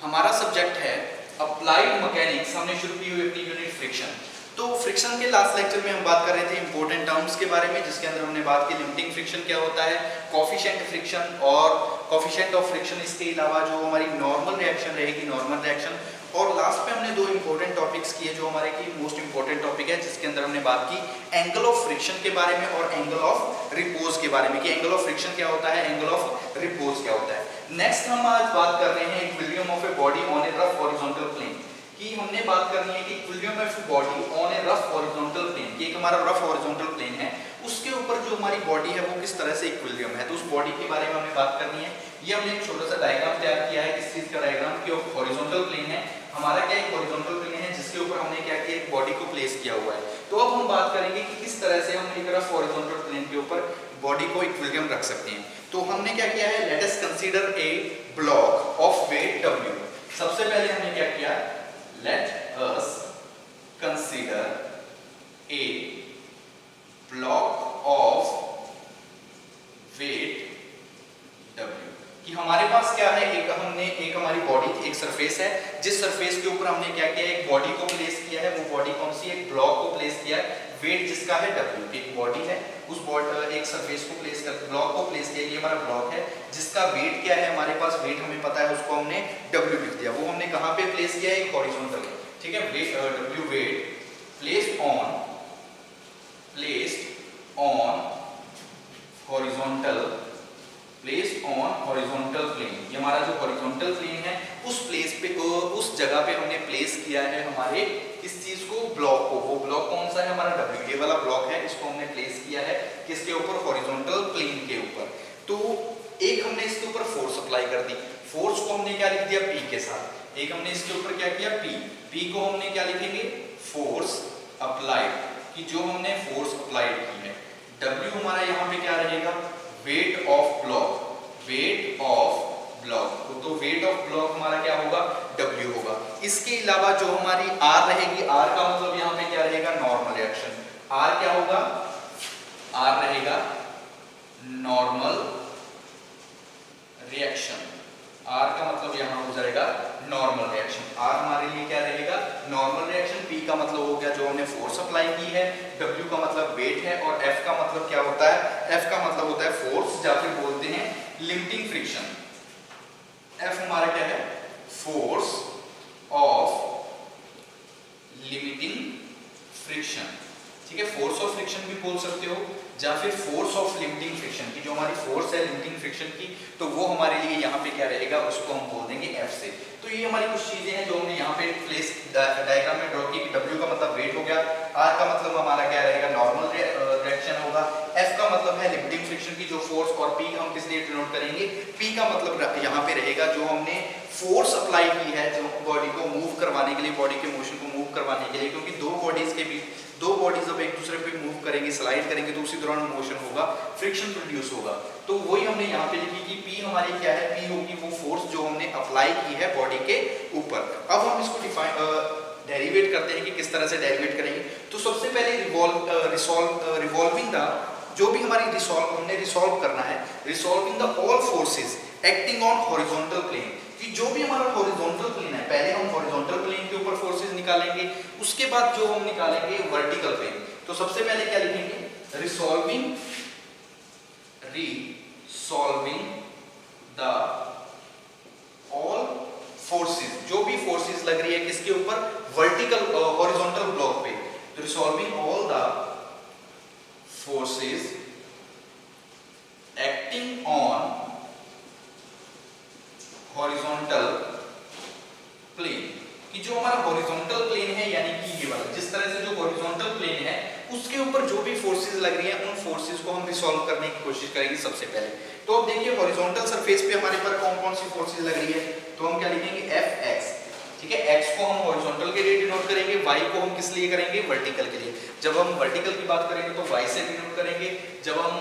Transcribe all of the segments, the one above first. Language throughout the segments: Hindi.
हमारा सब्जेक्ट है अप्लाइड मैकेनिक्स। हमने शुरू की हुई अपनी यूनिट फ्रिक्शन। तो फ्रिक्शन के लास्ट लेक्चर में हम बात कर रहे थे इंपॉर्टेंट टर्म्स के बारे में, जिसके अंदर हमने बात की लिमिटिंग फ्रिक्शन क्या होता है, कोफिशिएंट फ्रिक्शन और कोफिशिएंट ऑफ फ्रिक्शन, इसके अलावा जो हमारी नॉर्मल रिएक्शन रहेगी नॉर्मल रिएक्शन, और लास्ट में हमने दो इंपॉर्टेंट टॉपिक्स किए जो हमारे की मोस्ट इंपॉर्टेंट टॉपिक है, जिसके अंदर हमने बात की एंगल ऑफ फ्रिक्शन के बारे में और एंगल ऑफ रिपोज के बारे में कि एंगल ऑफ फ्रिक्शन क्या होता है, एंगल ऑफ रिपोज क्या होता है। नेक्स्ट हम आज बात कर रहे हैं equilibrium of a body on a rough horizontal plane कि हमने बात करनी है कि equilibrium of a body on a rough horizontal plane कि एक हमारा रफ हॉरिजॉन्टल प्लेन है, उसके ऊपर जो हमारी बॉडी है वो किस तरह से इक्विलिब्रियम है, तो उस बॉडी के बारे में हमें बात करनी है। ये हमने एक छोटा सा डायग्राम तैयार किया है, किस चीज का डायग्राम कि हॉरिजॉन्टल प्लेन है हमारा, क्या एक हॉरिजॉन्टल प्लेन है जिसके ऊपर हमने क्या किया, एक बॉडी को प्लेस किया हुआ है। तो अब हम बात करेंगे कि किस तरह से हम एक रफ हॉरिजॉन्टल प्लेन के ऊपर बॉडी को इक्विलिब्रियम रख सकते हैं। तो हमने क्या किया है, let us consider a block of weight W। सबसे पहले हमने क्या किया, let us consider a block of weight W कि हमारे पास क्या है, एक हमारी बॉडी एक सरफेस है, जिस सरफेस के ऊपर हमने क्या किया, एक बॉडी को प्लेस किया है। वो बॉडी कौन सी है, एक ब्लॉक को प्लेस किया है, वेट जिसका है W। एक बॉडी है, उस एक सरफेस को प्लेस कर ब्लॉक को प्लेस किया, ये हमारा ब्लॉक है जिसका वेट क्या है, हमारे पास वेट हमें पता है, उसको हमने W लिख दिया। वो हमने कहां पे प्लेस किया है, एक हॉरिजॉन्टल, ठीक है, W weight placed on horizontal plane. ये हमारा जो हॉरिजॉन्टल प्लेन है उस प्लेस पे उस जगह पे हमने प्लेस किया है हमारे इस चीज को, ब्लॉक को। वो ब्लॉक कौन सा है, हमारा W, ये वाला ब्लॉक है, इसको हमने प्लेस किया है किसके ऊपर, हॉरिजॉन्टल प्लेन के ऊपर। तो एक हमने इसके ऊपर फोर्स अप्लाई कर दी, फोर्स को हमने क्या लिख दिया, P के साथ। एक हमने इसके ऊपर क्या किया, P को हमने क्या लिखेंगे, फोर्स अप्लाइड, कि जो हमने फोर्स अप्लाइड की है। W हमारा यहाँ पे क्या रहेगा, weight of block, weight of block. तो वेट ऑफ ब्लॉक हमारा क्या होगा, W होगा। इसके अलावा जो हमारी R रहेगी, R का मतलब यहाँ पे क्या रहेगा, नॉर्मल रिएक्शन। R क्या होगा, R रहेगा नॉर्मल रिएक्शन। R का मतलब यहाँ हो जाएगा नॉर्मल रिएक्शन। R हमारे लिए क्या रहेगा, नॉर्मल रिएक्शन। P का मतलब हो गया जो हमने फोर्स अप्लाई की है, W का मतलब वेट है, और F का मतलब क्या होता है, F का मतलब होता है फोर्स, या फिर बोलते हैं लिमिटिंग फ्रिक्शन। F हमारा क्या है, फोर्स ऑफ लिमिटिंग फ्रिक्शन, ठीक है, फोर्स ऑफ फ्रिक्शन भी बोल सकते हो, या फिर फोर्स ऑफ लिमिटिंग फ्रिक्शन की जो हमारी फोर्स है लिमिटिंग फ्रिक्शन की, तो वो हमारे लिए यहाँ पे क्या रहेगा, उसको हम बोल देंगे F से। तो ये हमारी कुछ चीजें हैं जो हमने यहाँ पे प्लेस डायग्राम में ड्रॉ की। W का मतलब वेट हो गया, R का मतलब हमारा क्या रहेगा, नॉर्मल रिएक्शन होगा, F का मतलब है लिमिटिंग फ्रिक्शन की जो फोर्स, और P हम किस लिए डिनोट करेंगे, P का मतलब यहाँ पे रहेगा जो हमने फोर्स अप्लाई की है, जो बॉडी को मूव करवाने के लिए, बॉडी के मोशन को मूव करवाने के लिए, क्योंकि दो बॉडीज जब एक दूसरे पे मूव करेंगे, स्लाइड करेंगे, तो उसी दौरान मोशन होगा, फ्रिक्शन प्रोड्यूस होगा। तो वही हमने यहाँ पे लिखी कि P हमारी क्या है, P होगी वो फोर्स जो हमने अप्लाई की है बॉडी के ऊपर। अब हम इसको डेरिवेट करते हैं कि किस तरह से डेरिवेट करेंगे। तो सबसे पहले रिवॉल्विंग द, जो भी हमारी हमने रिसॉल्व करना है, resolving the all forces acting on horizontal plane, कि जो भी हमारा हॉरिजॉन्टल प्लेन है, पहले हम हॉरिजॉन्टल प्लेन के ऊपर फोर्सेस निकालेंगे, उसके बाद जो हम निकालेंगे वर्टिकल प्लेन। तो सबसे पहले क्या लिखेंगे, रिसॉल्विंग द ऑल फोर्सेस, जो भी फोर्सेस लग रही है किसके ऊपर, वर्टिकल हॉरिजॉन्टल ब्लॉक पे। तो resolving all the forces acting on horizontal plane, कि जो हमारा हॉरिजॉन्टल प्लेन है, यानी कि ये वाला, जिस तरह से जो हॉरिजॉन्टल प्लेन है उसके ऊपर जो भी फोर्सेस लग रही हैं, उन फोर्सेस को हम रिसॉल्व करने की कोशिश करेंगे सबसे पहले। तो अब देखिए हॉरिजॉन्टल सरफेस पे हमारे पर कौन कौन सी फोर्सेस लग रही है, तो हम क्या लिखेंगे, Fx, ठीक है। x को हम हॉरिजॉन्टल के लिए डिनोट करेंगे, y को हम किस लिए करेंगे, वर्टिकल के लिए। जब हम वर्टिकल की बात करेंगे तो y से डिनोट करेंगे, जब हम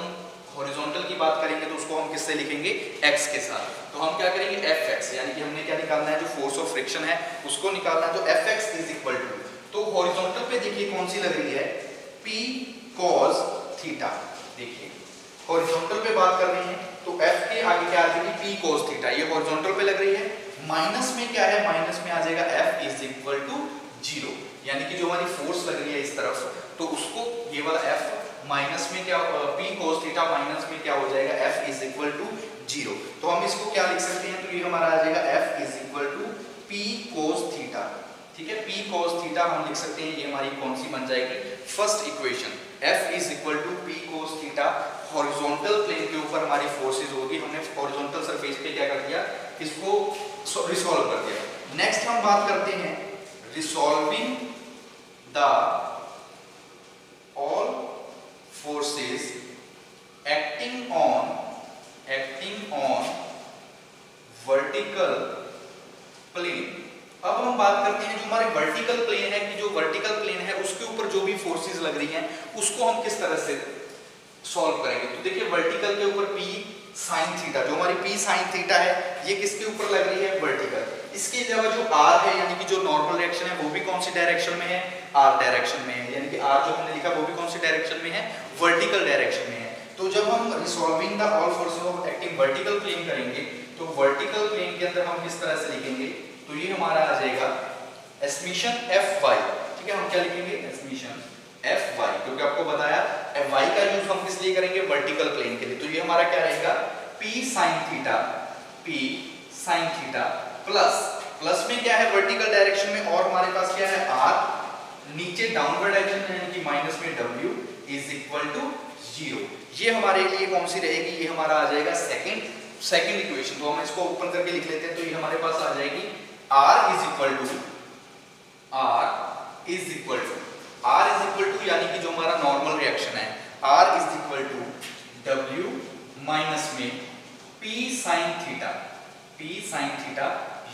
हॉरिजॉन्टल की बात करेंगे तो उसको हम किससे लिखेंगे, x के साथ। तो हम क्या करेंगे, Fx, यानी कि हमने क्या निकालना है, जो फोर्स ऑफ फ्रिक्शन है उसको निकालना है। तो Fx इज इक्वल टू, तो हॉरिजॉन्टल पे देखिए कौन सी लग रही है, P cos थीटा। देखिए हॉरिजॉन्टल पे बात कर रहे हैं तो F के आगे क्या आ जाएगी P cos थीटा, ये हॉरिजॉन्टल पे लग रही है। माइनस में क्या है, माइनस में आ जाएगा F इज इक्वल टू 0, यानी कि जो हमारी फोर्स लग रही है इस तरफ, तो उसको ये वाला F माइनस में क्या P cos थीटा माइनस में क्या हो जाएगा F इज इक्वल टू 0। तो हम इसको क्या लिख सकते हैं, तो ये हमारा आ जाएगा F is equal to P cos theta. ठीक है, P cos थीटा हम लिख सकते हैं, ये हमारी कौन सी बन जाएगी, first equation. F is equal to P cos theta, horizontal plane के ऊपर हमारी फोर्सेज होगी, हमने हॉरिजॉन्टल सरफेस पे क्या कर दिया, इसको रिसॉल्व कर दिया। नेक्स्ट हम बात करते हैं resolving the all forces acting on vertical plane. अब हम बात करते हैं जो हमारे वर्टिकल प्लेन है, कि जो वर्टिकल प्लेन है उसके ऊपर जो भी फोर्सेस लग रही हैं उसको हम किस तरह से सॉल्व करेंगे। तो देखिए वर्टिकल के ऊपर P sin थीटा, जो हमारी P sin थीटा है ये किसके ऊपर लग रही है, वर्टिकल। इसके अलावा जो R है, यानी कि जो नॉर्मल रिएक्शन है वो भी कौन सी डायरेक्शन में है, R डायरेक्शन में है, यानी कि R जो हमने लिखा वो भी कौन सी डायरेक्शन में है, वर्टिकल डायरेक्शन में है। तो जब हम resolving the all forces of acting vertical plane करेंगे तो वर्टिकल प्लेन के अंदर हम किस तरह से लिखेंगे, तो ये हमारा आ जाएगा एसमीशन Fy। ठीक है, हम क्या लिखेंगे, एसमीशन Fy, क्योंकि आपको बताया Fy का यूज हम किस लिए करेंगे, वर्टिकल प्लेन के लिए। तो ये हमारा क्या रहेगा, P sin थीटा प्लस में क्या है वर्टिकल डायरेक्शन में, और हमारे पास क्या है R, नीचे डाउनवर्ड डायरेक्शन में यानी कि माइनस में W इज इक्वल टू 0। ये हमारे लिए कौन सी रहेगी, ये हमारा आ जाएगा सेकंड इक्वेशन। तो हम इसको ओपन करके लिख लेते हैं, तो ये हमारे पास आ जाएगी R इज इक्वल टू यानी कि जो हमारा नॉर्मल रिएक्शन है R is equal to W minus में P sin थीटा,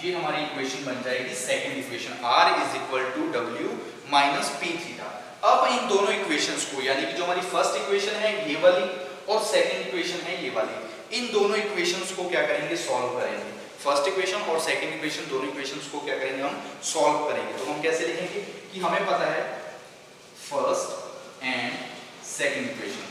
ये हमारी इक्वेशन बन जाएगी second equation, R is equal to W minus P theta. अब इन दोनों इक्वेशंस को, यानी कि जो हमारी फर्स्ट इक्वेशन है ये वाली और सेकंड इक्वेशन है ये वाली, इन दोनों इक्वेशंस को क्या करेंगे, सॉल्व करेंगे। फर्स्ट इक्वेशन और सेकंड इक्वेशन, दोनों इक्वेशंस को क्या करेंगे, हम सॉल्व करेंगे। तो हम कैसे लिखेंगे कि हमें पता है फर्स्ट एंड सेकंड इक्वेशन,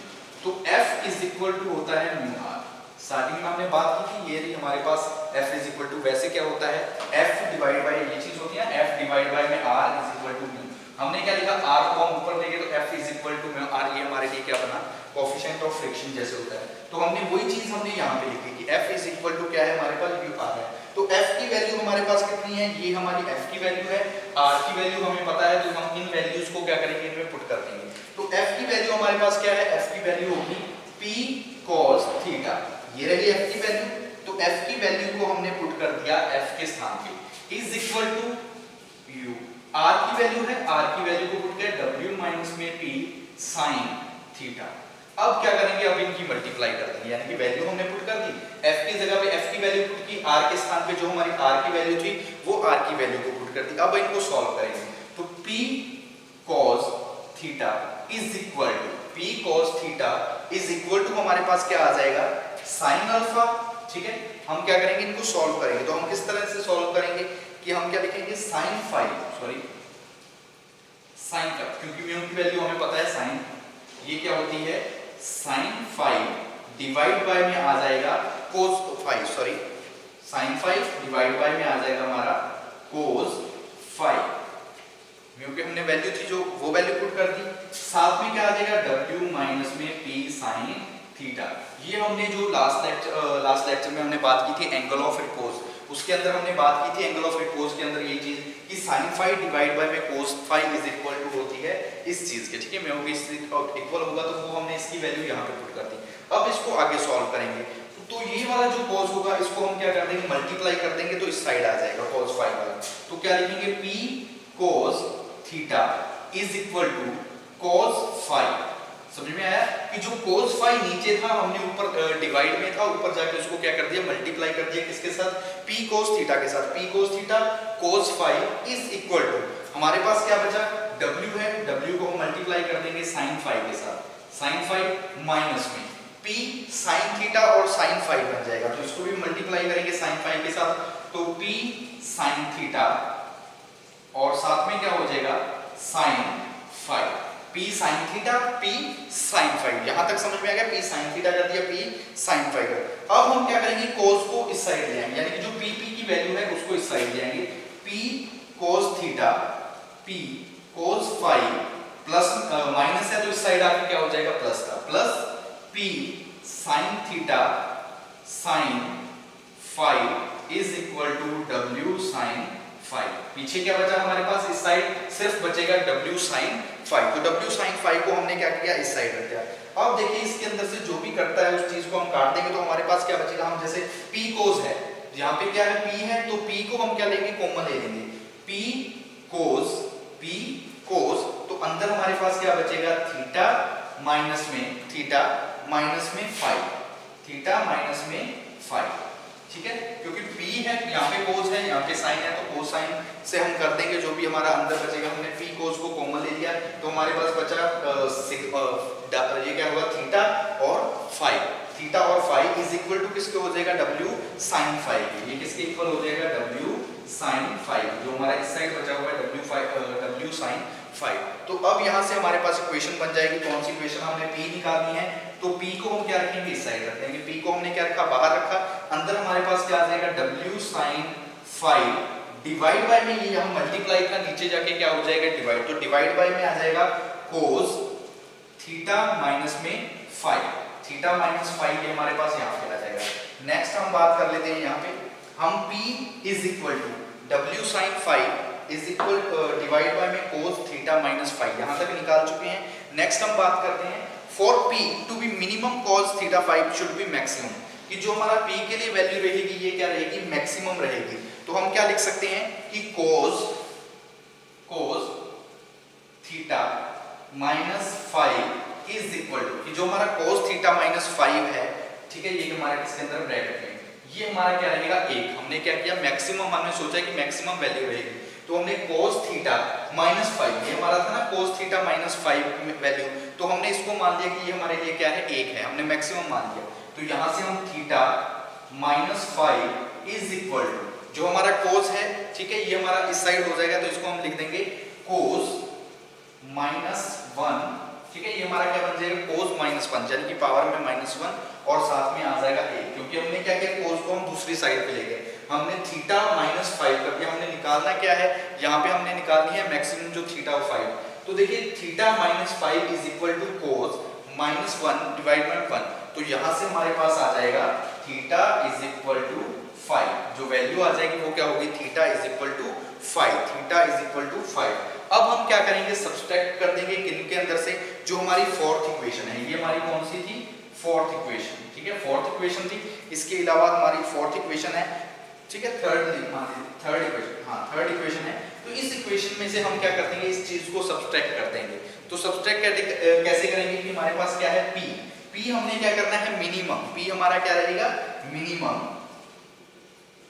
तो F इज इक्वल टू होता है म्यू R। स्टार्टिंग में हमने बात की थी, ये रही हमारे पास F इज इक्वल टू, वैसे क्या होता है F डिवाइड बाय, ये चीज होती है F डिवाइड बाय में R is equal to mu. हमने क्या लिखा, R को हम ऊपर लेंगे तो F is equal to mu R, ये हमारे लिए क्या बना, कोएफिशिएंट ऑफ फ्रिक्शन जैसे होता है। तो हमने वही चीज हमने यहाँ पे लिखी कि F इज इक्वल टू क्या है, हमारे पास म्यू R है। तो F की वैल्यू हमारे पास कितनी है, ये हमारी F की वैल्यू है, R की वैल्यू हमें पता है, तो हम इन वैल्यूज को क्या करेंगे, इनमें पुट कर देंगे। तो F की वैल्यू हमारे पास क्या है, F की वैल्यू होगी P cos थीटा, ये रही F की वैल्यू। तो F की वैल्यू को हमने पुट कर दिया F के स्थान पे, is equal to U। R की वैल्यू है, R की वैल्यू को पुट किया W माइनस में P sin थीटा। अब क्या करेंगे, अब इनकी मल्टीप्लाई कर देंगे, यानी कि वैल्यू हमने पुट कर दी, F की जगह पे F की वैल्यू पुट की, R के स्थान पे जो हमारी R की वैल्यू थी वो R की वैल्यू को पुट कर दी। अब इनको सॉल्व करेंगे, तो P cos theta is equal to हमारे पास क्या आ जाएगा, sin अल्फा। ठीक है, हम क्या करेंगे, इनको सॉल्व करेंगे। तो हम किस तरह से सॉल्व करेंगे कि हम क्या लिखेंगे, sin का, क्योंकि म्यू की वैल्यू हमें पता है sin, ये क्या होती है sin फाई डिवाइड बाय में आ जाएगा cos phi, sin phi divide bye में आ जाएगा हमारा cos फाई। म्यू की हमने वैल्यू थी जो, वो वैल्यू पुट कर दी, साथ में क्या आ जाएगा W माइनस में P sin थीटा। ये हमने जो लास्ट लेक्चर में हमने बात की थी एंगल ऑफ रिपोज, उसके अंदर हमने बात की थी एंगल ऑफ रिपोज के अंदर ये चीज कि sin फाई डिवाइड बाय में cos phi is equal to होती है इस चीज के। ठीक है, मैं इससे इक्वल होगा तो वो हमने इसकी वैल्यू यहाँ पे पुट कर दी। अब इसको आगे सॉल्व करेंगे, तो ये वाला जो cos होगा इसको हम क्या कर देंगे, मल्टीप्लाई कर देंगे, तो इस साइड आ जाएगा cos फाई वाला। तो क्या लिखेंगे, P cos theta is equal to cos phi. समझ में आया कि जो cos फाई नीचे था, हमने ऊपर डिवाइड में था, ऊपर जाके उसको क्या कर दिया, मल्टीप्लाई कर दिया, किसके साथ, P cos थीटा के साथ। P cos theta cos phi is equal to, हमारे पास क्या बचा, W है, W को हम मल्टीप्लाई कर देंगे sin फाई के साथ, sin फाई माइनस में P sin थीटा और sin फाई बन जाएगा। तो इसको भी मल्टीप्लाई करेंगे sin फाई के साथ, तो P sin थीटा और साथ में क्या हो जाएगा sin phi. P sin theta, P sin phi, यहां तक समझ में आ गया। P sin थीटा कर दिया, P sin फाई कर। अब हम क्या करेंगे, cos को इस साइड ले आएंगे, यानी कि जो PP की वैल्यू है उसको इस साइड ले आएंगे। P cos theta, P cos phi plus minus है तो इस साइड आके क्या हो जाएगा प्लस का, plus P sin theta sin phi is equal to W sin phi. पीछे क्या बचा हमारे पास, इस साइड सिर्फ बचेगा W sin फाई। तो W sin फाई को हमने क्या किया, इस साइड रख दिया। अब देखिए इसके अंदर से जो भी करता है उस चीज को हम काट देंगे तो हमारे पास क्या बचेगा, हम जैसे P cos है, यहाँ पे क्या है P है, तो P को हम क्या लेंगे, कॉमन ले लेंगे। P cos, तो अंदर हमारे पास क्या बचेगा, थीटा माइनस में फाई, थीटा माइनस में फाई, ठीक है। क्योंकि P है, यहाँ पे cos है, यहाँ पे sin है, तो कोसाइन से हम कर देंगे जो भी हमारा अंदर बचेगा। हमने P cos को कॉमन ले लिया तो हमारे पास बचा ये क्या होगा, थीटा और फाई। थीटा और फाई इज इक्वल टू किसके हो जाएगा, W sin फाई। ये किसके इक्वल हो जाएगा, W sin फाई। जो हमारा इस साइड बचा हुआ है W sin फाई। तो अब यहाँ से हमारे पास इक्वेशन बन जाएगी। कौन सी इक्वेशन, हमने P निकालनी है तो P को हम क्या रखेंगे, इस साइड रख देंगे। P को हमने क्या रखा, बाहर रखा। अंदर हमारे पास क्या आ जाएगा, W sin phi divide bye में, ये हम मल्टीप्लाई का नीचे जाके क्या हो जाएगा, डिवाइड। तो डिवाइड बाय में आ जाएगा cos थीटा माइनस में फाई, थीटा माइनस फाई ये हमारे पास यहाँ पे आ जाएगा। नेक्स्ट हम बात कर लेते हैं, यहाँ पे हम P is equal to W sin phi is equal to bye में cos थीटा माइनस फाई, यहाँ तक निकाल चुके हैं। नेक्स्ट हम बात करते हैं for P to be minimum cos theta phi should be maximum, कि जो हमारा P के लिए वैल्यू रहेगी ये क्या रहेगी, मैक्सिमम रहेगी। तो हम क्या लिख सकते हैं कि cos theta minus five is equal to, कि जो हमारा cos थीटा माइनस फाइव है, ठीक है, ये हमारे इसके अंदर ब्रैकेट में ये हमारा क्या रहेगा, एक। हमने क्या किया, मैक्सिमम हमने सोचा कि मैक्सिमम वैल्यू रहेगी, तो हमने cos थीटा माइनस फाइव, ये हमारा था ना cos theta minus five value, तो हमने इसको मान लिया कि ये हमारे लिए क्या है, एक है, हमने मैक्सिमम मान लिया। तो यहाँ से हम theta minus five is equal to, जो हमारा cos है, ठीक है, ये हमारा इस साइड हो जाएगा, तो इसको हम लिख देंगे cos माइनस वन, ठीक है, ये हमारा क्या बन जाएगा, cos माइनस वन, यानी कि पावर में माइनस वन और साथ में आ जाएगा एक, क्योंकि हमने क्या किया, cos को हम दूसरी साइड पे ले गए, हमने थीटा माइनस फाइव कर दिया। हमने निकालना क्या है, यहाँ पे हमने निकालनी है मैक्सिमम जो थीटा फाइव। तो देखिए theta minus five is equal to cos minus one divide by one, तो यहाँ से हमारे पास आ जाएगा theta is equal to five, जो वैल्यू आ जाएगी वो क्या होगी, theta is equal to five, theta is equal to five. अब हम क्या करेंगे, सब्सट्रैक्ट कर देंगे किनके अंदर से, जो हमारी फोर्थ इक्वेशन है, ये हमारी कौन सी थी, फोर्थ इक्वेशन, ठीक है, फोर्थ इक्वेशन थी। इसके अलावा हमारी फोर्थ इक्वेशन है, ठीक है, थर्ड इक्वेशन, हाँ थर्ड इक्वेशन है। तो इस इक्वेशन में से हम क्या कर देंगे, इस चीज को सब्सट्रैक्ट कर देंगे। तो सब्सट्रैक्ट कैसे करेंगे, कि हमारे पास क्या है P हमने क्या करना है, मिनिमम, P हमारा क्या रहेगा, minimum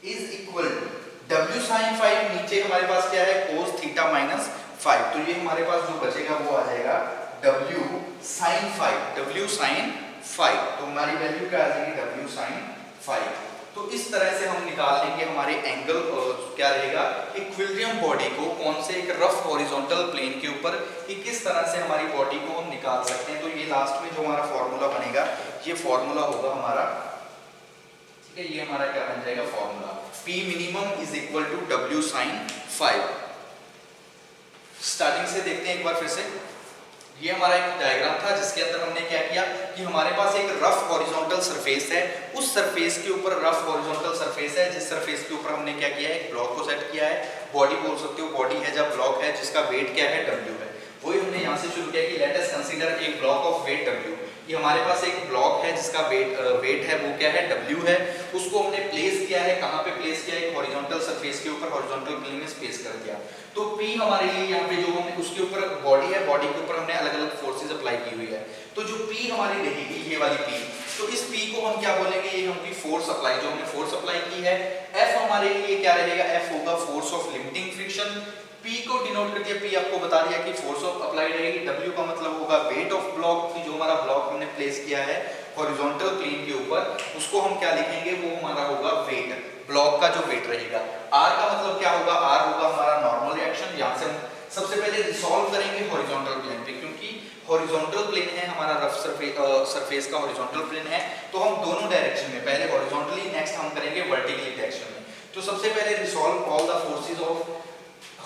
is equal to W sin five, नीचे हमारे पास क्या है, cos थीटा माइनस फाइव, तो ये हमारे पास जो बचेगा वो आ जाएगा W sin five, W sin five, तो हमारी वैल्यू क्या आ जाएगी, W sin फाइव। तो इस तरह से हम निकाल लेंगे हमारे एंगल, क्या रहेगा, इक्विलिब्रियम बॉडी को कौन से एक रफ हॉरिजॉन्टल प्लेन के ऊपर, कि किस तरह से हमारी बॉडी को हम निकाल सकते हैं। तो ये लास्ट में जो हमारा फॉर्मूला बनेगा, ये फॉर्मूला होगा हमारा, ठीक है, ये हमारा क्या बन जाएगा formula, P minimum is equal to W sin five. Starting से देखते हैं एक बार फिर से। ये हमारा एक डायग्राम था जिसके अंदर हमने क्या किया, कि हमारे पास एक रफ हॉरिजॉन्टल सरफेस है, उस सरफेस के ऊपर रफ हॉरिजॉन्टल सरफेस है, जिस सरफेस के ऊपर हमने क्या किया है, एक ब्लॉक को सेट किया है, बॉडी बोल सकते हो, बॉडी है जब ब्लॉक है जिसका वेट क्या है, W है। वही हमने यहाँ से शुरू किया कि लेट अस कंसीडर एक ब्लॉक ऑफ वेट W। ये हमारे पास एक ब्लॉक है जिसका वेट है वो क्या है, W है। उसको हमने प्लेस किया है, कहाँ पे प्लेस किया है, एक हॉरिजॉन्टल सरफेस के ऊपर, हॉरिजॉन्टल प्लेन में स्पेस कर दिया। तो P हमारे लिए यहाँ पे जो हमने उसके ऊपर बॉडी है, बॉडी के ऊपर हमने अलग अलग फोर्सेस अप्लाई की हुई है। तो जो P हमारी रहेगी, ये वाली P, तो इस P को हम क्या बोलेंगे, ये हमकी फोर्स अप्लाई, जो हमने फोर्स अप्लाई की है। F हमारे लिए क्या रहेगा, F होगा force of limiting friction. P को डिनोट कर दिया, P आपको बता दिया कि फोर्स ऑफ अप्लाई रहेगी। W का मतलब होगा वेट ऑफ ब्लॉक, कि जो हमारा ब्लॉक हमने प्लेस किया है हॉरिजॉन्टल प्लेन के ऊपर, उसको हम क्या लिखेंगे, वो हमारा होगा वेट, ब्लॉक का जो वेट रहेगा। R का मतलब क्या होगा, R होगा हमारा नॉर्मल रिएक्शन। यहाँ से हम सबसे पहले रिसॉल्व करेंगे हॉरिजॉन्टल प्लेन पे, क्योंकि हमारा रफ सरफेस का हॉरिजॉन्टल प्लेन है, तो हम दोनों डायरेक्शन में, पहले हॉरिजॉन्टली, नेक्स्ट हम करेंगे वर्टिकली डायरेक्शन में। तो सबसे पहले resolve all the forces of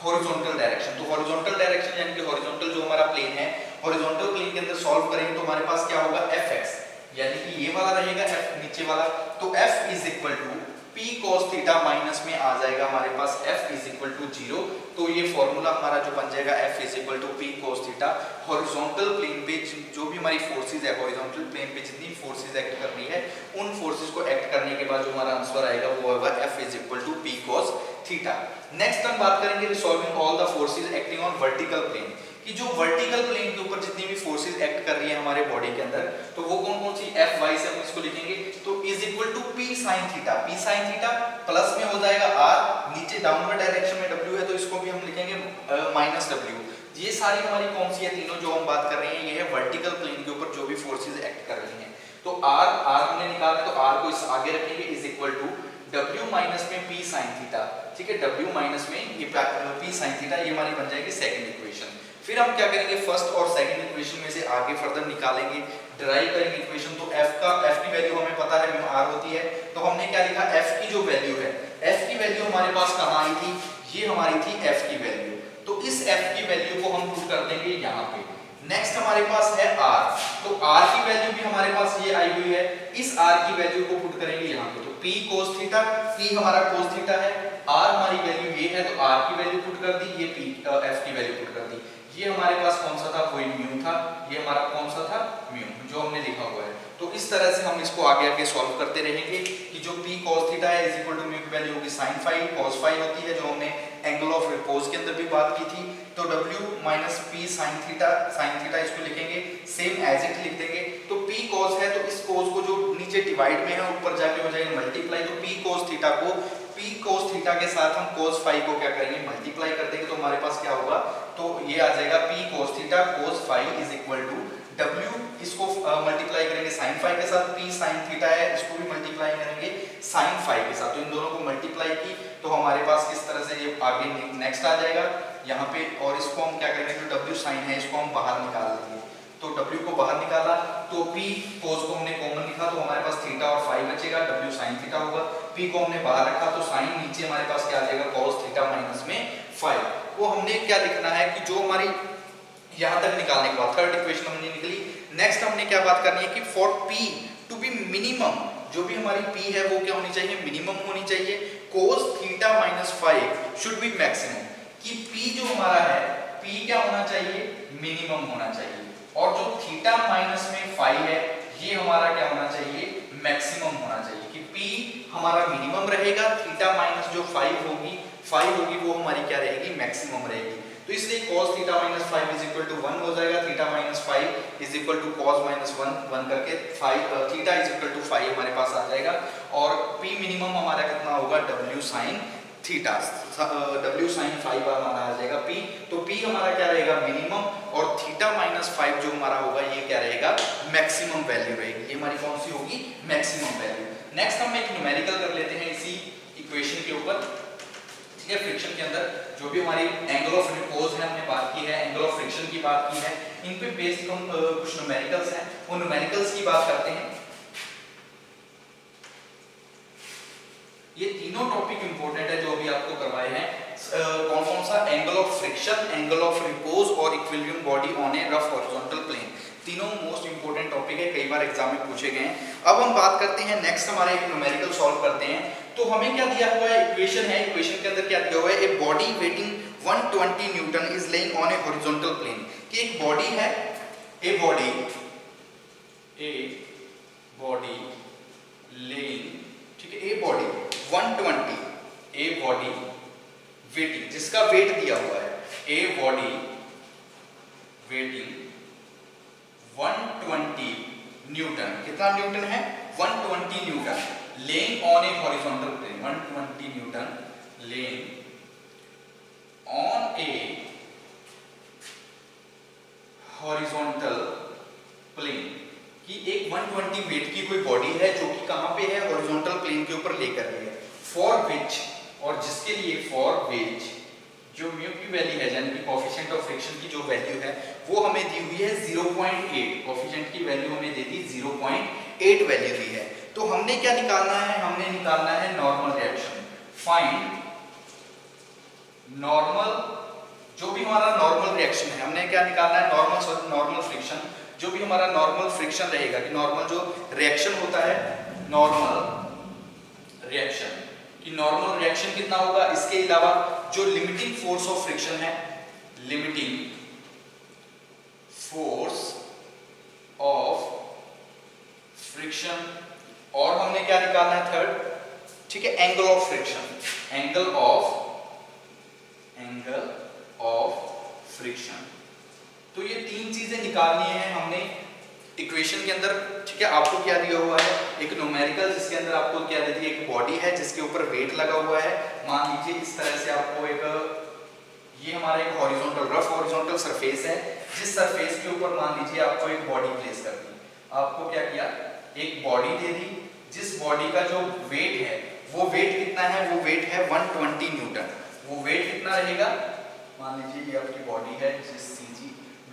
horizontal direction. तो हॉरिजॉन्टल डायरेक्शन यानी कि हॉरिजॉन्टल जो हमारा प्लेन है, हॉरिजॉन्टल प्लेन के अंदर सॉल्व करेंगे तो हमारे पास क्या होगा, fx, यानी कि ये वाला रहेगा f नीचे वाला, तो f is equal to p cos theta minus में आ जाएगा हमारे पास f इज इक्वल टू 0। तो ये फॉर्मूला हमारा जो बन जाएगा f is equal to p cos theta. Horizontal plane पे जो भी हमारी फोर्सेस है, हॉरिजॉन्टल प्लेन पे जितनी फोर्सेस एक्ट कर रही है, उन फोर्सेस को एक्ट करने के बाद जो हमारा आंसर आएगा वो होगा f is equal to p cos theta. Next हम बात करेंगे resolving all the forces acting on vertical plane, कि जो वर्टिकल प्लेन के ऊपर जितनी भी फोर्सेस एक्ट कर रही है हमारे बॉडी के अंदर, तो वो कौन कौन सी, एफ वाई से हम इसको लिखेंगे, तो is equal to P sine theta. P sine theta plus में हो जाएगा आर, नीचे डाउनवर्ड डायरेक्शन में डब्ल्यू है तो इसको भी हम लिखेंगे माइनस डब्ल्यू। ये सारी हमारी कौन सी है, तीनों जो हम बात कर रहे हैं, ये है वर्टिकल प्लेन के ऊपर जो भी फोर्सेस एक्ट कर रही हैं। तो आर हमने निकाला, तो आर को इस आगे रखेंगे, is equal to W minus में P साइन थीटा, ठीक है, W माइनस में ये P साइन थीटा, ये हमारी बन जाएगी सेकंड इक्वेशन। फिर हम क्या करेंगे, फर्स्ट और सेकंड इक्वेशन में से आगे फर्दर निकालेंगे, डिराइव करेंगे इक्वेशन। तो f की वैल्यू हमें पता है r होती है, तो हमने क्या लिखा, f की जो वैल्यू है, f की वैल्यू हमारे पास कहाँ आई थी, ये हमारी थी f की वैल्यू, तो इस f की वैल्यू को हम पुट कर देंगे यहाँ पे। नेक्स्ट हमारे पास है r, तो r की वैल्यू भी हमारे पास ये आई हुई है, इस r की वैल्यू को पुट करेंगे यहाँ पे, तो p cos थीटा, p हमारा cos थीटा है, r हमारी वैल्यू ये है, तो r की वैल्यू पुट कर दी, ये f की वैल्यू पुट कर दी। ये हमारे पास कौन सा था, कोई म्यू था, ये हमारा कौन सा था, म्यू, जो हमने लिखा हुआ है। तो इस तरह से हम इसको आगे आगे सॉल्व करते रहेंगे कि जो p cos थीटा है इज इक्वल टू म्यू की वैल्यू होगी sin फाई, cos फाई होती है, जो हमने एंगल ऑफ रिपोज के अंदर भी बात की थी। तो w minus p sin theta इसको लिखेंगे, सेम एज इट लिख देंगे। तो p cos है, तो इस cos को जो नीचे डिवाइड में है ऊपर जाके हो जाएगा मल्टीप्लाई, तो p cos थीटा को p cos थीटा के साथ हम cos फाई को क्या करेंगे, मल्टीप्लाई कर देंगे, तो हमारे पास क्या होगा, तो ये आ जाएगा p cos theta cos phi is equal to w, इसको मल्टीप्लाई करेंगे sin फाई के साथ, p sin थीटा है, इसको भी मल्टीप्लाई करेंगे sin फाई के साथ, तो इन दोनों को मल्टीप्लाई की तो हमारे पास किस तरह से ये आगे नेक्स्ट आ जाएगा यहाँ पे, और इसको हम क्या करेंगे, जो w sin है इसको हम बाहर निकाल लेंगे, तो w को बाहर निकाला, तो p cos को हमने कॉमन लिखा, तो हमारे पास थीटा और फाई बचेगा, w sin थीटा होगा, p को हमने बाहर रखा, तो sin नीचे हमारे पास क्या आ जाएगा, cos थीटा माइनस में फाई। वो हमने क्या लिखना है कि जो हमारी यहाँ तक निकालने के बाद थर्ड इक्वेशन हमने निकली। नेक्स्ट हमने क्या बात करनी है कि for p to be minimum, जो भी हमारी p है वो क्या होनी चाहिए, मिनिमम होनी चाहिए, cos theta minus phi should be maximum, कि p जो हमारा है, p क्या होना चाहिए, मिनिमम होना चाहिए, और जो थीटा माइनस में फाई है ये हमारा क्या होना चाहिए, मैक्सिमम होना चाहिए, कि p हमारा मिनिमम रहेगा, थीटा माइनस जो फाई होगी वो हमारी क्या रहेगी, मैक्सिमम रहेगी। तो इसलिए cos theta minus five is equal to 1 हो जाएगा, theta minus five is equal to cos minus 1 करके थीटा इज इक्वल टू 5 हमारे पास आ जाएगा, और p मिनिमम हमारा कितना होगा, w sin theta, w sin 5 हमारा आ जाएगा p, तो p हमारा क्या रहेगा, मिनिमम, और थीटा माइनस 5 जो हमारा होगा ये क्या रहेगा, मैक्सिमम वैल्यू रहेगी, ये हमारी कौन सी होगी, मैक्सिमम वैल्यू। नेक्स्ट हम एक न्यूमेरिकल कर लेते हैं इसी इक्वेशन के ऊपर, ठीक है। फ्रिक्शन के अंदर जो भी हमारी एंगल ऑफ रिपोज है हमने बात की है, एंगल ऑफ फ्रिक्शन की बात की है, इन पे बेस्ड हम कुछ न्यूमेरिकल्स हैं, वो न्यूमेरिकल्स की बात करते हैं। ये तीनों टॉपिक इंपॉर्टेंट है जो अभी आपको करवाए हैं, कौन कौन सा, angle of friction, angle of repose और equilibrium body on a rough horizontal plane, तीनों मोस्ट इंपोर्टेंट टॉपिक है, कई बार एग्जाम में पूछे गए हैं। अब हम बात करते हैं, नेक्स्ट हमारे एक न्यूमेरिकल सॉल्व करते हैं। तो हमें क्या दिया हुआ है, इक्वेशन है, इक्वेशन के अंदर क्या दिया हुआ है, a body weighting 120 newton is laying on a horizontal plane, कि एक बॉडी है, ए बॉडी लेइंग, ठीक है, a body 120, a body weighting, जिसका वेट दिया हुआ है, ए बॉडी वेटिंग 120 न्यूटन, कितना न्यूटन है, 120 newton, laying on a horizontal plane, 120 newton laying on a horizontal plane, कि एक 120 वेट की कोई बॉडी है जो कि कहां पे है, हॉरिजॉन्टल प्लेन के ऊपर लेकर है, फॉर विच, और जिसके लिए, फॉर विच जो म्यू की वैल्यू है, यानी कि कोएफिशिएंट ऑफ फ्रिक्शन की जो वैल्यू है वो हमें दी हुई है 0.8, कोफिशिएंट की वैल्यू हमें दे दी 0.8 वैल्यू दी है। तो हमने क्या निकालना है, हमने निकालना है नॉर्मल रिएक्शन। फाइंड नॉर्मल, जो भी हमारा नॉर्मल रिएक्शन है, हमने क्या निकालना है, नॉर्मल फ्रिक्शन। जो भी हमारा नॉर्मल फ्रिक्शन रहेगा, कि नॉर्मल जो रिएक्शन होता है, नॉर्मल रिएक्शन, कि नॉर्मल रिएक्शन कितना होगा। इसके अलावा जो लिमिटिंग फोर्स ऑफ फ्रिक्शन है, लिमिटिंग फोर्स ऑफ फ्रिक्शन, और हमने क्या निकालना है थर्ड, ठीक है, angle of friction, angle of friction. तो ये तीन चीजें निकालनी है हमने इक्वेशन के अंदर, ठीक है। आपको क्या दिया हुआ है, एक न्यूमेरिकल, जिसके अंदर आपको क्या दे दी, एक बॉडी है जिसके ऊपर वेट लगा हुआ है। मान लीजिए इस तरह से आपको एक, ये हमारा एक हॉरिजॉन्टल, रफ हॉरिजॉन्टल सरफेस है, जिस सरफेस के ऊपर मान लीजिए आपको एक बॉडी प्लेस कर दी। आपको क्या किया, एक बॉडी दे दी, जिस बॉडी का जो वेट है, वो वेट कितना है, वो वेट है 120 न्यूटन। वो वेट कितना रहेगा, मान लीजिए ये आपकी बॉडी है, जिस CG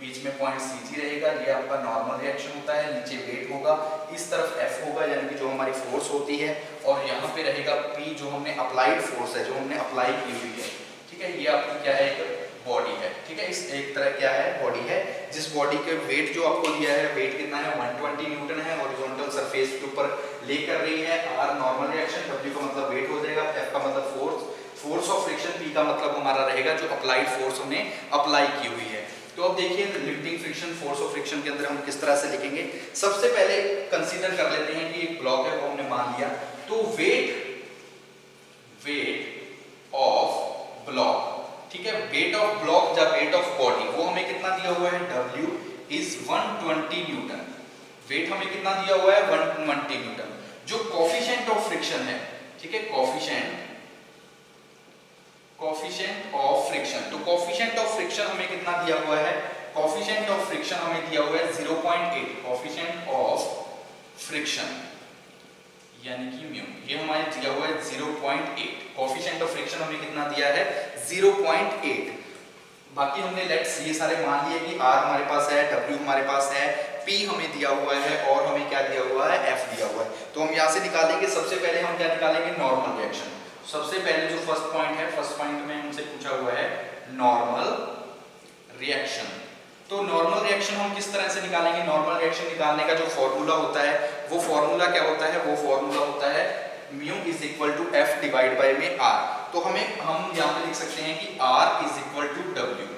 बीच में पॉइंट CG रहेगा, ये आपका नॉर्मल रिएक्शन होता है, नीचे वेट होगा, इस तरफ F होगा, यानी कि जो हमारी फोर्स होती है, और यहाँ पे रहेगा P, जो हमने अप्लाइड फोर्स है, जो हमने अप्लाई की हुई है, ठीक है। ये आपकी क्या है, एक बॉडी है, ठीक है। इस एक तरह क्या है, बॉडी है, जिस बॉडी के वेट जो आपको दिया है, वेट कितना है, 120 न्यूटन है, हॉरिजॉन्टल सरफेस के ऊपर ले कर रही है। R नॉर्मल रिएक्शन, W का मतलब वेट हो जाएगा, F का मतलब फोर्स ऑफ फ्रिक्शन, P का मतलब हमारा रहेगा जो अप्लाइड फोर्स हमने अप्लाई की हुई है। तो अब देखिए limiting friction, force of friction के अंदर हम किस तरह से लिखेंगे। सबसे पहले कंसीडर कर लेते हैं कि एक ब्लॉक है, वो हमने मान लिया। तो वेट ऑफ ब्लॉक, ठीक है, वेट ऑफ ब्लॉक या वेट ऑफ बॉडी, वो हमें कितना दिया हुआ है, W इज 120 न्यूटन। वेट हमें कितना दिया हुआ है, 120 न्यूटन। जो कोफिशिएंट ऑफ फ्रिक्शन है, ठीक है, कोफिशिएंट ऑफ फ्रिक्शन, तो कोफिशिएंट ऑफ फ्रिक्शन हमें कितना दिया हुआ है, कोफिशिएंट ऑफ फ्रिक्शन हमें दिया हुआ है 0.8, कोफिशिएंट ऑफ फ्रिक्शन यानी कि म्यू, ये हमारे दिया हुआ है 0.8। कोफिशिएंट ऑफ फ्रिक्शन हमें कितना दिया है, 0.8। बाकी हमने लेट्स ये सारे मान लिए कि R हमारे पास है, W हमारे पास है, P हमें दिया हुआ है, और हमें क्या दिया हुआ है, F दिया हुआ है। तो हम यहाँ से निकालेंगे, सबसे पहले हम क्या निकालेंगे, नॉर्मल रिएक्शन। सबसे पहले जो फर्स्ट पॉइंट है, फर्स्ट पॉइंट में हमसे पूछा हुआ है नॉर्मल रिएक्शन। तो नॉर्मल रिएक्शन हम किस तरह से निकालेंगे, नॉर्मल रिएक्शन निकालने का जो फॉर्मूला होता है, वो फॉर्मूला क्या होता है, वो फॉर्मूला होता है mu is equal to F divide bye में R। तो हम यहाँ पे लिख सकते हैं कि R is equal to W,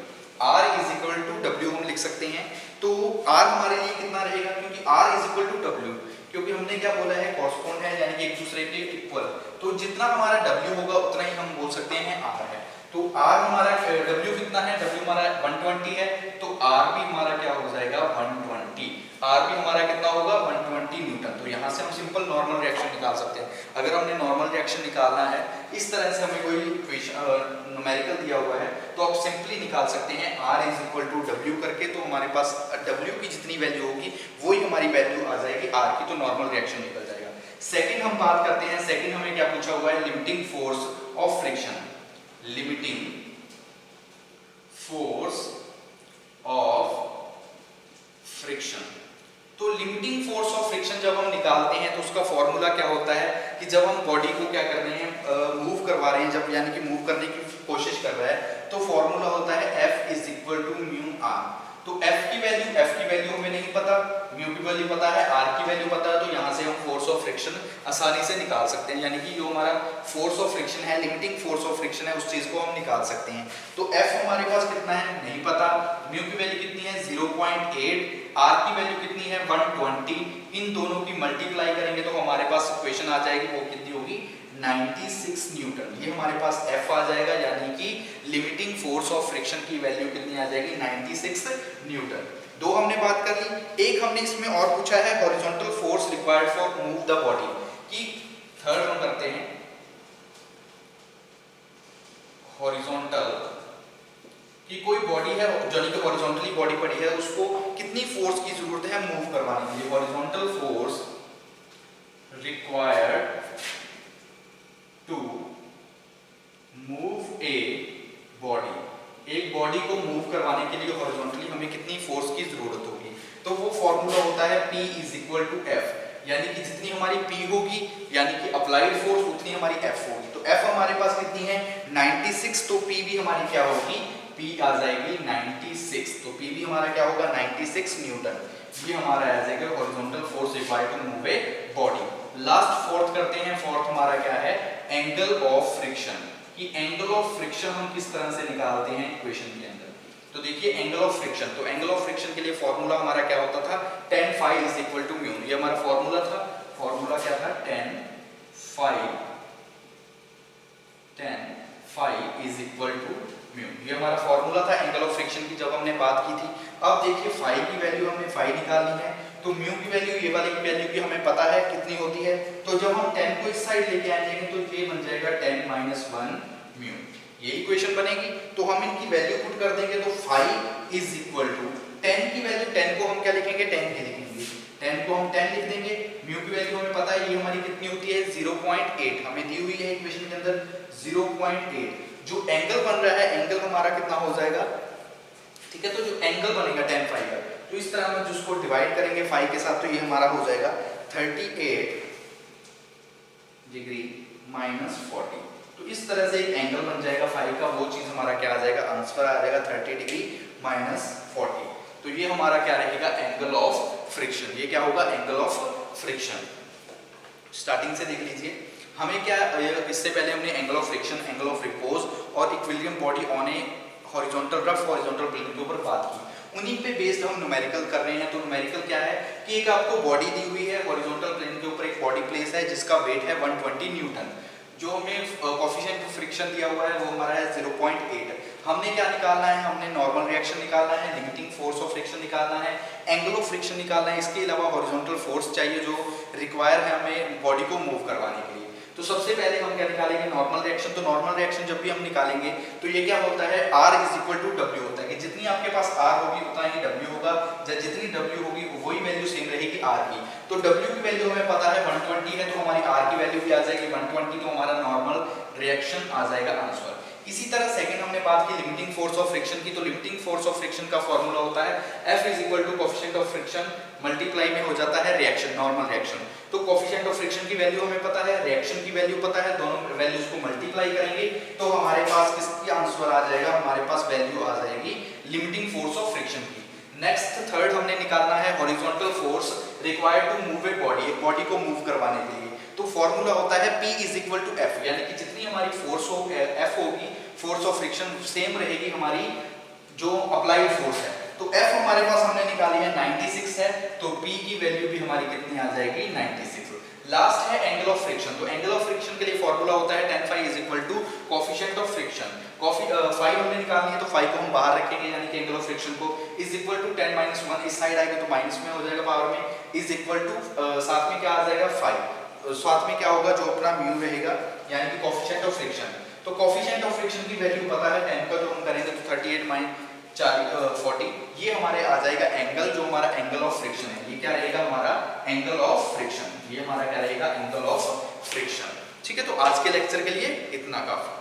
R is equal to W हम लिख सकते हैं। तो R हमारे लिए कितना रहेगा, क्योंकि R is equal to W, क्योंकि हमने क्या बोला है, कॉरस्पॉन्ड है, यानी कि एक दूसरे के इक्वल। तो जितना हमारा W होगा उतना ही हम बोल सकते हैं R है। तो R हमारा W कितना है, W हमारा 120 है, तो R भी हमारा क्या हो जाएगा, 120। R भी हमारा कितना होगा, 120 न्यूटन। तो यहाँ से हम सिंपल नॉर्मल रिएक्शन निकाल सकते हैं। अगर हमने नॉर्मल रिएक्शन निकालना है, इस तरह से हमें कोई न्यूमेरिकल दिया हुआ है, तो आप सिंपली निकाल सकते हैं R is equal to W करके। तो हमारे पास W की जितनी वैल्यू होगी वही हमारी वैल्यू आ जाएगी R की, तो नॉर्मल रिएक्शन निकल जाएगा। सेकंड हम बात करते हैं, सेकंड हमें क्या पूछा हुआ है, limiting force of friction, limiting force of friction. तो लिमिटिंग फोर्स ऑफ फ्रिक्शन जब हम निकालते हैं तो उसका फॉर्मूला क्या होता है, कि जब हम बॉडी को क्या कर रहे हैं, मूव करवा रहे हैं, जब यानी कि मूव करने की कोशिश कर रहा है, तो फॉर्मूला होता है F is equal to mu R। तो F की वैल्यू हमें नहीं पता, म्यू की वैल्यू पता है, R की वैल्यू पता है, तो यहाँ से हम फोर्स ऑफ फ्रिक्शन आसानी से निकाल सकते हैं। यानी कि जो हमारा फोर्स ऑफ फ्रिक्शन है, लिमिटिंग फोर्स ऑफ फ्रिक्शन है, उस चीज को हम निकाल सकते हैं। तो F हमारे पास कितना है, नहीं पता, म्यू की वैल्यू कितनी है, 0.8, R की वैल्यू कितनी है, 120। इन दोनों की मल्टीप्लाई करेंगे तो हमारे पास इक्वेशन आ जाएगी, वो कितनी होगी, 96 न्यूटन। ये हमारे पास F आ जाएगा, यानी कि लिमिटिंग फोर्स ऑफ फ्रिक्शन की वैल्यू कितनी आ जाएगी, 96 न्यूटन। दो हमने बात कर ली। एक हमने इसमें और पूछा है, horizontal force required for move the body की। थर्ड हम करते हैं हॉरिजॉन्टल, कि कोई बॉडी है जो कि हॉरिजॉन्टली बॉडी पड़ी है, उसको कितनी फोर्स की जरूरत है मूव करवाने के लिए। Horizontal force required to move a body, एक बॉडी को मूव करवाने के लिए हॉरिजॉन्टली हमें कितनी फोर्स की जरूरत होगी, तो वो फॉर्मूला होता है P is equal to F, यानी कि जितनी हमारी P होगी यानी कि अप्लाइड फोर्स उतनी हमारी F होगी। तो F हमारे पास कितनी है 96, तो P भी हमारी क्या होगी, P आ जाएगी 96, तो P भी हमारा क्या होगा 96 न्यूटन। ये हमारा आ जाएगा horizontal force required to move a body. Last fourth करते हैं, फोर्थ हमारा क्या है एंगल ऑफ फ्रिक्शन, कि एंगल ऑफ फ्रिक्शन हम किस तरह से निकालते हैं इक्वेशन के अंदर। तो देखिए एंगल ऑफ फ्रिक्शन, तो एंगल ऑफ फ्रिक्शन के लिए फॉर्मूला हमारा क्या होता था tan phi is equal to mu, ये हमारा फॉर्मूला था। फॉर्मूला क्या था tan phi is equal to mu, ये हमारा फॉर्मूला था एंगल ऑफ फ्रिक्शन की जब हमने बात की थी। अब देखिए phi की वैल्यू हमें phi निकालनी है, तो म्यू की वैल्यू ये वाली की वैल्यू की हमें पता है कितनी होती है, तो जब हम tan को इस साइड लेके आएंगे तो ये बन जाएगा tan माइनस 1 म्यू, ये इक्वेशन बनेगी। तो हम इनकी वैल्यू पुट कर देंगे, तो phi is equal to tan की वैल्यू, tan को हम क्या लिखेंगे tan की लिखेंगे, tan को हम tan लिख देंगे, म्यू की वैल्यू हमें पता है ये हमारी कितनी होती है 0.8, हमें दी हुई है इक्वेशन के अंदर 0.8। जो एंगल बन रहा है एंगल हमारा कितना हो जाएगा, ठीक है, तो जो एंगल बनेगा tan phi का, तो इस तरह हम जिसको डिवाइड करेंगे phi के साथ, तो ये हमारा हो जाएगा 38 डिग्री माइनस 40। तो इस तरह से एक एंगल बन जाएगा phi का, वो चीज हमारा क्या आ जाएगा आंसर आ जाएगा 30 डिग्री माइनस 40। तो ये हमारा क्या रहेगा एंगल ऑफ फ्रिक्शन, ये क्या होगा एंगल ऑफ फ्रिक्शन। स्टार्टिंग से देख लीजिए, हमें क्या इससे पहले हमने angle of friction, angle of repose और equilibrium body on a horizontal rough horizontal plane के ऊपर बात की, उन्हीं पे बेस्ड हम न्यूमेरिकल कर रहे हैं। तो न्यूमेरिकल क्या है कि एक आपको बॉडी दी हुई है हॉरिजॉन्टल प्लेन के ऊपर, एक बॉडी प्लेस है जिसका वेट है 120 न्यूटन, जो हमें कोएफिशिएंट ऑफ फ्रिक्शन दिया हुआ है वो हमारा है 0.8। हमने क्या निकालना है, हमने नॉर्मल रिएक्शन निकालना है, लिमिटिंग फोर्स ऑफ फ्रिक्शन निकालना है, एंगल ऑफ फ्रिक्शन निकालना है, इसके अलावा हॉरिजॉन्टल फोर्स चाहिए जो रिक्वायर है हमें बॉडी को मूव करवाने के लिए। तो सबसे पहले हम क्या निकालेंगे नॉर्मल रिएक्शन। तो नॉर्मल रिएक्शन जब भी हम निकालेंगे तो ये क्या होता है R is equal to W होता है, कि जितनी आपके पास R होगी उतना ही W होगा, जितनी W होगी वही वैल्यू सेम रहेगी R की। तो W की वैल्यू हमें पता है 120 है, तो हमारी R की वैल्यू भी आ जाएगी 120, तो हमारा नॉर्मल रिएक्शन आ जाएगा आंसर। इसी तरह सेकंड हमने बात की लिमिटिंग फोर्स ऑफ फ्रिक्शन की, तो लिमिटिंग फोर्स ऑफ फ्रिक्शन का फॉर्मूला होता है F is equal to coefficient of friction multiply में हो जाता है रिएक्शन, नॉर्मल रिएक्शन। तो कोएफिशिएंट ऑफ फ्रिक्शन की वैल्यू हमें पता है, रिएक्शन की वैल्यू पता है, दोनों वैल्यूज को मल्टीप्लाई करेंगे तो हमारे पास किसकी आंसर आ जाएगा, हमारे पास वैल्यू आ जाएगी लिमिटिंग फोर्स ऑफ फ्रिक्शन की। नेक्स्ट थर्ड हमने निकालना है horizontal force required to move a body, एक बॉडी को मूव करवाने के लिए। तो फॉर्मूला होता है P is equal to F, यानी कि जितनी हमारी फोर्स हो F होगी, फोर्स ऑफ फ्रिक्शन सेम रहेगी हमारी जो अप्लाइड फोर्स है। तो F हमारे पास हमने निकाली है 96 है, तो P की वैल्यू भी हमारी कितनी आ जाएगी 96। लास्ट है एंगल ऑफ फ्रिक्शन। तो एंगल ऑफ फ्रिक्शन के लिए फॉर्मूला होता है tan phi is equal to coefficient of friction. phi हमने निकालनी है तो phi को हम बाहर रखेंगे, यानी कि एंगल ऑफ फ्रिक्शन को is equal to tan minus 1, इस साइड आएगा तो माइनस में हो जाएगा पावर में, इज इक्वल टू साथ में क्या आ जाएगा phi, साथ में क्या होगा जो अपना म्यू रहेगा यानी कि कोएफिशिएंट ऑफ फ्रिक्शन। तो कोएफिशिएंट ऑफ फ्रिक्शन की वैल्यू पता है tan का, जो हम करेंगे तो 38 माइनस 40, ये हमारे आ जाएगा एंगल, जो हमारा एंगल ऑफ फ्रिक्शन है। ये क्या रहेगा हमारा एंगल ऑफ फ्रिक्शन, ये हमारा क्या रहेगा एंगल ऑफ फ्रिक्शन। ठीक है, तो आज के लेक्चर के लिए इतना काफी।